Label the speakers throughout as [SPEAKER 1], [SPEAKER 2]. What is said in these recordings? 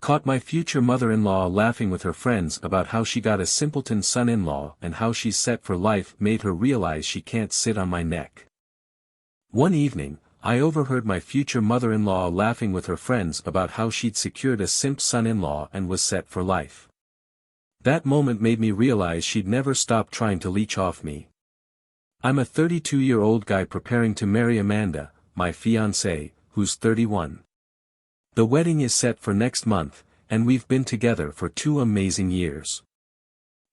[SPEAKER 1] Caught my future mother-in-law laughing with her friends about how she got a simpleton son-in-law and how she's set for life made her realize she can't sit on my neck. One evening, I overheard my future mother-in-law laughing with her friends about how she'd secured a simp son-in-law and was set for life. That moment made me realize she'd never stop trying to leech off me. I'm a 32-year-old guy preparing to marry Amanda, my fiancée, who's 31. The wedding is set for next month, and we've been together for 2 amazing years.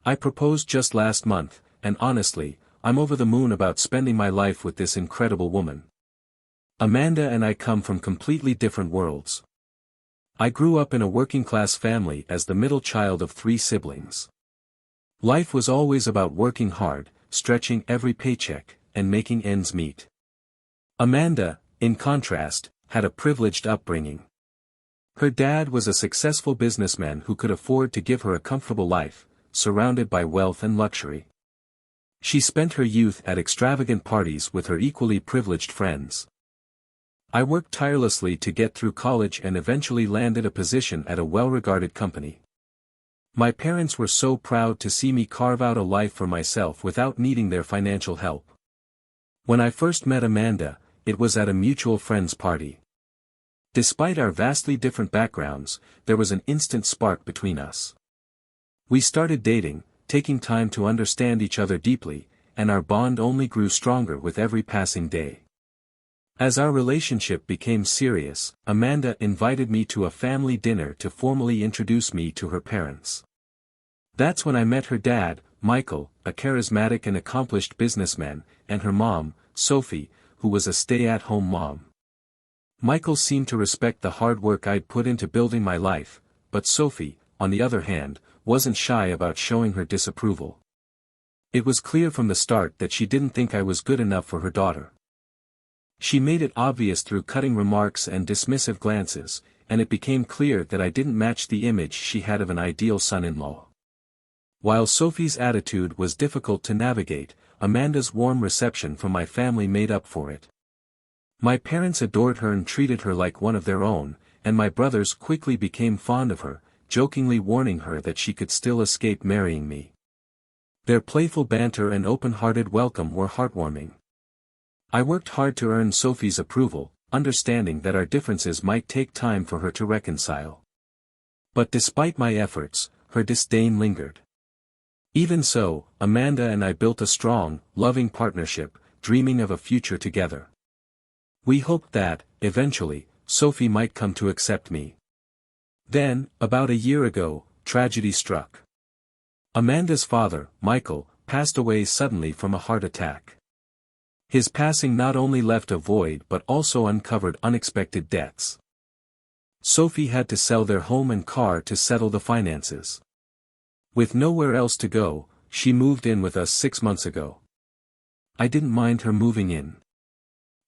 [SPEAKER 1] I proposed just last month, and honestly, I'm over the moon about spending my life with this incredible woman. Amanda and I come from completely different worlds. I grew up in a working-class family as the middle child of 3 siblings. Life was always about working hard, stretching every paycheck, and making ends meet. Amanda, in contrast, had a privileged upbringing. Her dad was a successful businessman who could afford to give her a comfortable life, surrounded by wealth and luxury. She spent her youth at extravagant parties with her equally privileged friends. I worked tirelessly to get through college and eventually landed a position at a well-regarded company. My parents were so proud to see me carve out a life for myself without needing their financial help. When I first met Amanda, it was at a mutual friend's party. Despite our vastly different backgrounds, there was an instant spark between us. We started dating, taking time to understand each other deeply, and our bond only grew stronger with every passing day. As our relationship became serious, Amanda invited me to a family dinner to formally introduce me to her parents. That's when I met her dad, Michael, a charismatic and accomplished businessman, and her mom, Sophie, who was a stay-at-home mom. Michael seemed to respect the hard work I'd put into building my life, but Sophie, on the other hand, wasn't shy about showing her disapproval. It was clear from the start that she didn't think I was good enough for her daughter. She made it obvious through cutting remarks and dismissive glances, and it became clear that I didn't match the image she had of an ideal son-in-law. While Sophie's attitude was difficult to navigate, Amanda's warm reception from my family made up for it. My parents adored her and treated her like one of their own, and my brothers quickly became fond of her, jokingly warning her that she could still escape marrying me. Their playful banter and open-hearted welcome were heartwarming. I worked hard to earn Sophie's approval, understanding that our differences might take time for her to reconcile. But despite my efforts, her disdain lingered. Even so, Amanda and I built a strong, loving partnership, dreaming of a future together. We hoped that, eventually, Sophie might come to accept me. Then, about a year ago, tragedy struck. Amanda's father, Michael, passed away suddenly from a heart attack. His passing not only left a void but also uncovered unexpected debts. Sophie had to sell their home and car to settle the finances. With nowhere else to go, she moved in with us 6 months ago. I didn't mind her moving in.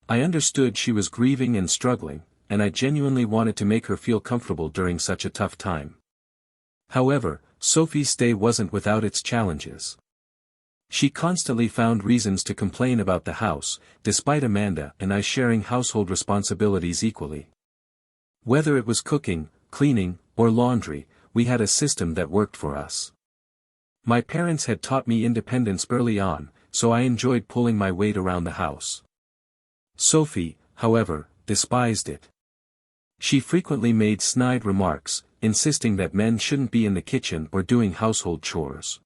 [SPEAKER 1] I understood she was grieving and struggling, and I genuinely wanted to make her feel comfortable during such a tough time. However, Sophie's stay wasn't without its challenges. She constantly found reasons to complain about the house, despite Amanda and I sharing household responsibilities equally. Whether it was cooking, cleaning, or laundry, we had a system that worked for us. My parents had taught me independence early on, so I enjoyed pulling my weight around the house. Sophie, however, despised it. She frequently made snide remarks, insisting that men shouldn't be in the kitchen or doing household chores.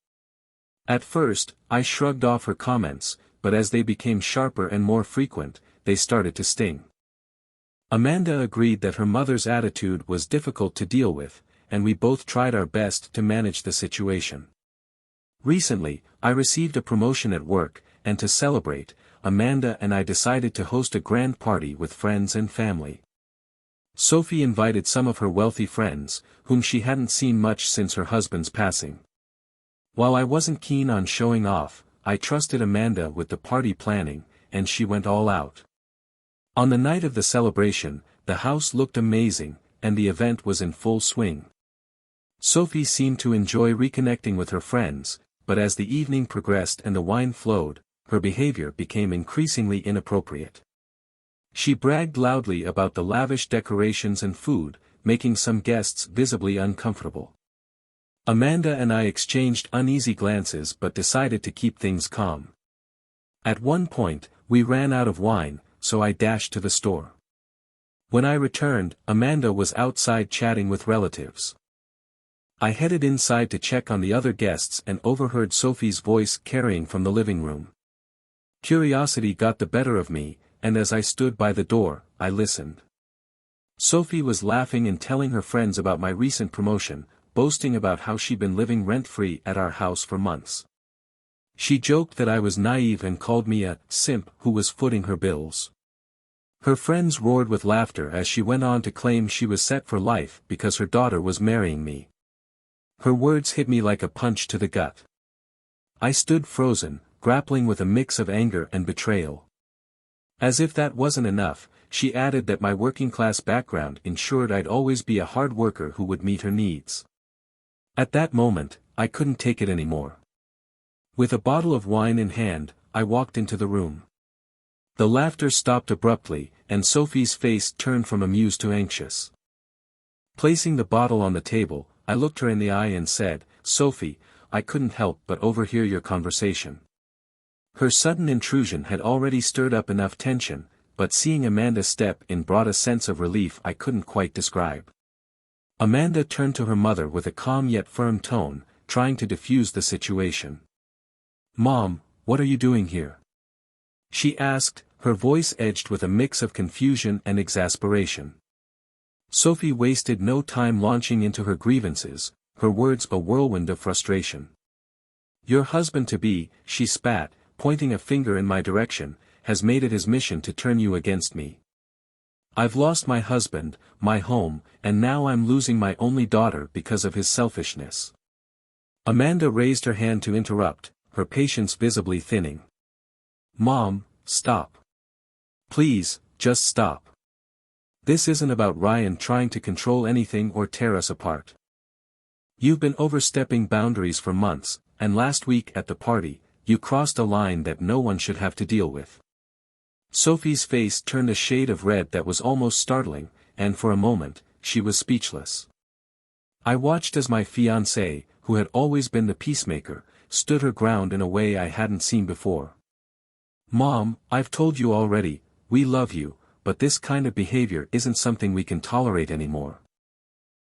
[SPEAKER 1] At first, I shrugged off her comments, but as they became sharper and more frequent, they started to sting. Amanda agreed that her mother's attitude was difficult to deal with, and we both tried our best to manage the situation. Recently, I received a promotion at work, and to celebrate, Amanda and I decided to host a grand party with friends and family. Sophie invited some of her wealthy friends, whom she hadn't seen much since her husband's passing. While I wasn't keen on showing off, I trusted Amanda with the party planning, and she went all out. On the night of the celebration, the house looked amazing, and the event was in full swing. Sophie seemed to enjoy reconnecting with her friends, but as the evening progressed and the wine flowed, her behavior became increasingly inappropriate. She bragged loudly about the lavish decorations and food, making some guests visibly uncomfortable. Amanda and I exchanged uneasy glances but decided to keep things calm. At one point, we ran out of wine, so I dashed to the store. When I returned, Amanda was outside chatting with relatives. I headed inside to check on the other guests and overheard Sophie's voice carrying from the living room. Curiosity got the better of me, and as I stood by the door, I listened. Sophie was laughing and telling her friends about my recent promotion, boasting about how she'd been living rent-free at our house for months. She joked that I was naive and called me a simp who was footing her bills. Her friends roared with laughter as she went on to claim she was set for life because her daughter was marrying me. Her words hit me like a punch to the gut. I stood frozen, grappling with a mix of anger and betrayal. As if that wasn't enough, she added that my working-class background ensured I'd always be a hard worker who would meet her needs. At that moment, I couldn't take it anymore. With a bottle of wine in hand, I walked into the room. The laughter stopped abruptly, and Sophie's face turned from amused to anxious. Placing the bottle on the table, I looked her in the eye and said, "Sophie, I couldn't help but overhear your conversation." Her sudden intrusion had already stirred up enough tension, but seeing Amanda step in brought a sense of relief I couldn't quite describe. Amanda turned to her mother with a calm yet firm tone, trying to diffuse the situation. "Mom, what are you doing here?" she asked, her voice edged with a mix of confusion and exasperation. Sophie wasted no time launching into her grievances, her words a whirlwind of frustration. "Your husband-to-be," she spat, pointing a finger in my direction, "has made it his mission to turn you against me. I've lost my husband, my home, and now I'm losing my only daughter because of his selfishness." Amanda raised her hand to interrupt, her patience visibly thinning. "Mom, stop. Please, just stop. This isn't about Ryan trying to control anything or tear us apart. You've been overstepping boundaries for months, and last week at the party, you crossed a line that no one should have to deal with." Sophie's face turned a shade of red that was almost startling, and for a moment, she was speechless. I watched as my fiancée, who had always been the peacemaker, stood her ground in a way I hadn't seen before. "Mom, I've told you already, we love you, but this kind of behavior isn't something we can tolerate anymore.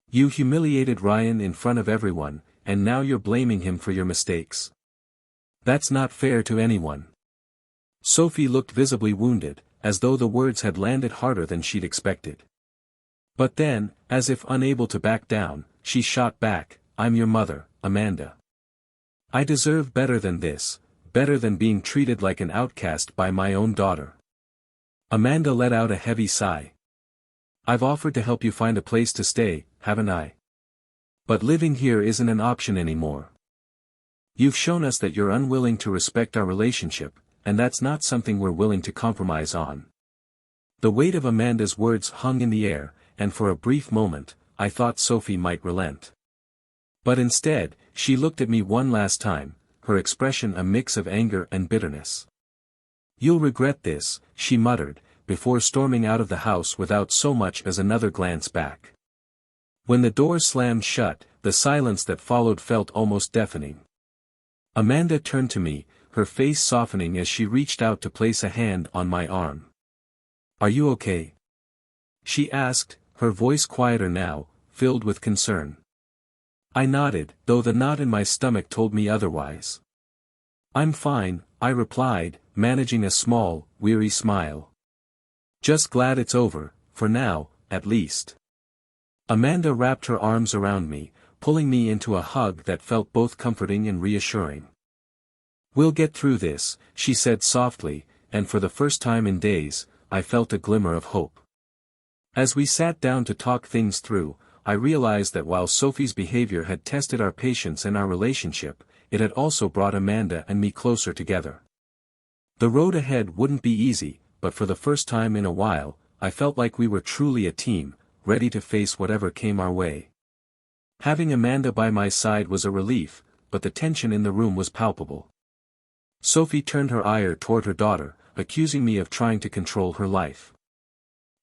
[SPEAKER 1] You humiliated Ryan in front of everyone, and now you're blaming him for your mistakes. That's not fair to anyone." Sophie looked visibly wounded, as though the words had landed harder than she'd expected. But then, as if unable to back down, she shot back, "I'm your mother, Amanda. I deserve better than this, better than being treated like an outcast by my own daughter." Amanda let out a heavy sigh. "I've offered to help you find a place to stay, haven't I? But living here isn't an option anymore. You've shown us that you're unwilling to respect our relationship, and that's not something we're willing to compromise on." The weight of Amanda's words hung in the air, and for a brief moment, I thought Sophie might relent. But instead, she looked at me one last time, her expression a mix of anger and bitterness. "You'll regret this," she muttered, before storming out of the house without so much as another glance back. When the door slammed shut, the silence that followed felt almost deafening. Amanda turned to me, her face softening as she reached out to place a hand on my arm. "Are you okay?" she asked, her voice quieter now, filled with concern. I nodded, though the knot in my stomach told me otherwise. "I'm fine," I replied, managing a small, weary smile. "Just glad it's over, for now, at least." Amanda wrapped her arms around me, pulling me into a hug that felt both comforting and reassuring. "We'll get through this," she said softly, and for the first time in days, I felt a glimmer of hope. As we sat down to talk things through, I realized that while Sophie's behavior had tested our patience and our relationship, it had also brought Amanda and me closer together. The road ahead wouldn't be easy, but for the first time in a while, I felt like we were truly a team, ready to face whatever came our way. Having Amanda by my side was a relief, but the tension in the room was palpable. Sophie turned her ire toward her daughter, accusing me of trying to control her life.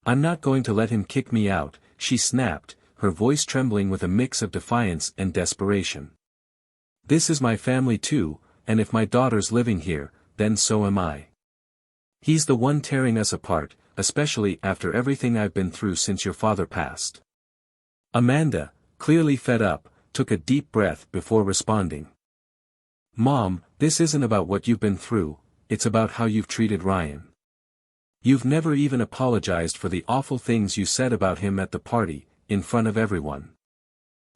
[SPEAKER 1] "I'm not going to let him kick me out," she snapped, her voice trembling with a mix of defiance and desperation. "This is my family too, and if my daughter's living here, then so am I. He's the one tearing us apart, especially after everything I've been through since your father passed." Amanda, clearly fed up, took a deep breath before responding. "Mom, this isn't about what you've been through, it's about how you've treated Ryan. You've never even apologized for the awful things you said about him at the party, in front of everyone.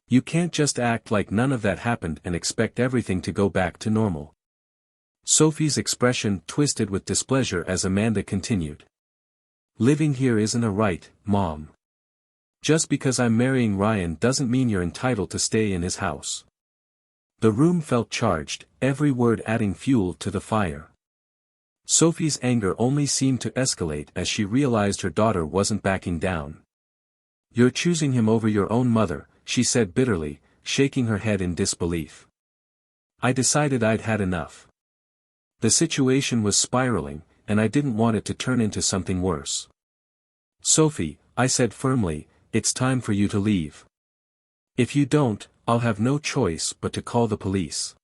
[SPEAKER 1] You can't just act like none of that happened and expect everything to go back to normal." Sophie's expression twisted with displeasure as Amanda continued. "Living here isn't a right, Mom. Just because I'm marrying Ryan doesn't mean you're entitled to stay in his house." The room felt charged, every word adding fuel to the fire. Sophie's anger only seemed to escalate as she realized her daughter wasn't backing down. "You're choosing him over your own mother," she said bitterly, shaking her head in disbelief. "I decided I'd had enough. The situation was spiraling, and I didn't want it to turn into something worse. Sophie," I said firmly, "it's time for you to leave. If you don't, I'll have no choice but to call the police."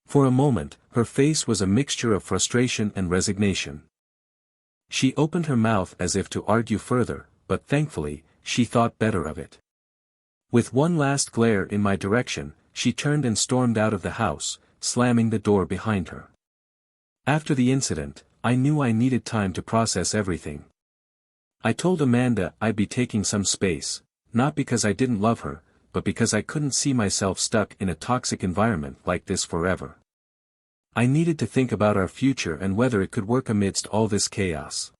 [SPEAKER 1] For a moment, her face was a mixture of frustration and resignation. She opened her mouth as if to argue further, but thankfully, she thought better of it. With one last glare in my direction, she turned and stormed out of the house, slamming the door behind her. After the incident, I knew I needed time to process everything. I told Amanda I'd be taking some space, not because I didn't love her, but because I couldn't see myself stuck in a toxic environment like this forever. I needed to think about our future and whether it could work amidst all this chaos.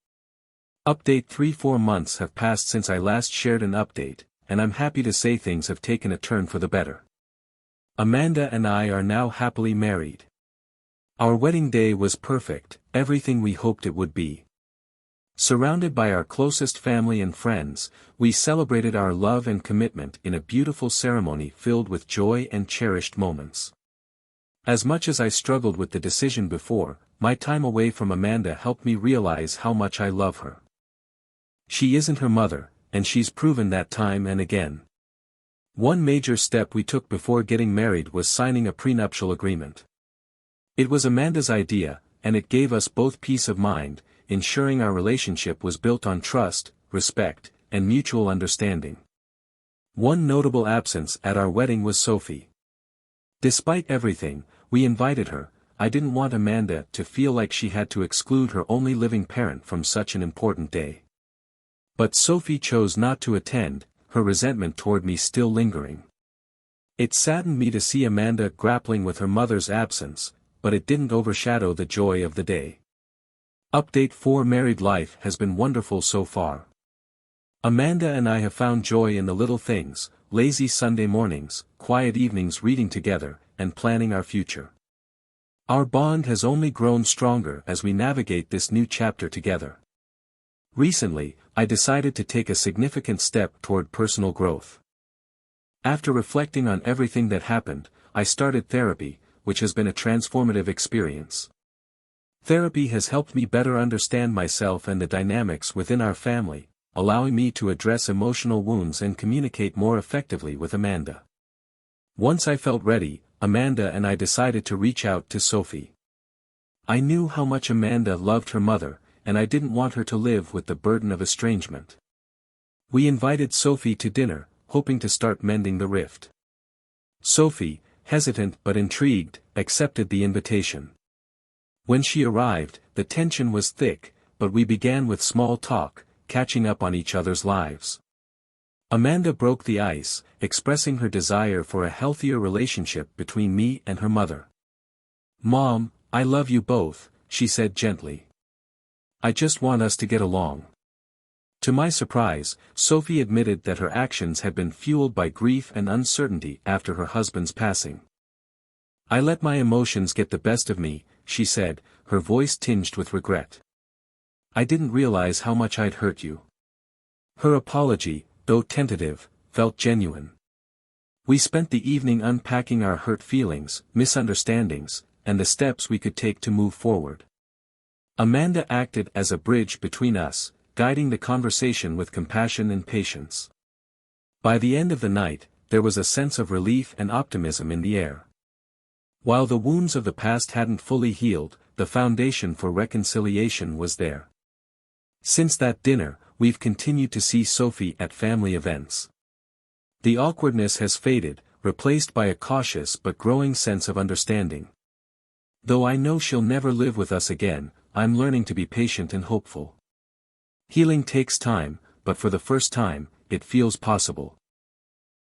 [SPEAKER 1] Update 3-4 months have passed since I last shared an update, and I'm happy to say things have taken a turn for the better. Amanda and I are now happily married. Our wedding day was perfect, everything we hoped it would be. Surrounded by our closest family and friends, we celebrated our love and commitment in a beautiful ceremony filled with joy and cherished moments. As much as I struggled with the decision before, my time away from Amanda helped me realize how much I love her. She isn't her mother, and she's proven that time and again. One major step we took before getting married was signing a prenuptial agreement. It was Amanda's idea, and it gave us both peace of mind, ensuring our relationship was built on trust, respect, and mutual understanding. One notable absence at our wedding was Sophie. Despite everything, we invited her. I didn't want Amanda to feel like she had to exclude her only living parent from such an important day. But Sophie chose not to attend, her resentment toward me still lingering. It saddened me to see Amanda grappling with her mother's absence, but it didn't overshadow the joy of the day. Update 4: Married life has been wonderful so far. Amanda and I have found joy in the little things, lazy Sunday mornings, quiet evenings reading together, and planning our future. Our bond has only grown stronger as we navigate this new chapter together. Recently, I decided to take a significant step toward personal growth. After reflecting on everything that happened, I started therapy, which has been a transformative experience. Therapy has helped me better understand myself and the dynamics within our family, allowing me to address emotional wounds and communicate more effectively with Amanda. Once I felt ready, Amanda and I decided to reach out to Sophie. I knew how much Amanda loved her mother, and I didn't want her to live with the burden of estrangement. We invited Sophie to dinner, hoping to start mending the rift. Sophie, hesitant but intrigued, accepted the invitation. When she arrived, the tension was thick, but we began with small talk, catching up on each other's lives. Amanda broke the ice, expressing her desire for a healthier relationship between me and her mother. "Mom, I love you both," she said gently. "I just want us to get along." To my surprise, Sophie admitted that her actions had been fueled by grief and uncertainty after her husband's passing. "I let my emotions get the best of me," she said, her voice tinged with regret. "I didn't realize how much I'd hurt you." Her apology, though tentative, felt genuine. We spent the evening unpacking our hurt feelings, misunderstandings, and the steps we could take to move forward. Amanda acted as a bridge between us, guiding the conversation with compassion and patience. By the end of the night, there was a sense of relief and optimism in the air. While the wounds of the past hadn't fully healed, the foundation for reconciliation was there. Since that dinner, we've continued to see Sophie at family events. The awkwardness has faded, replaced by a cautious but growing sense of understanding. Though I know she'll never live with us again, I'm learning to be patient and hopeful. Healing takes time, but for the first time, it feels possible.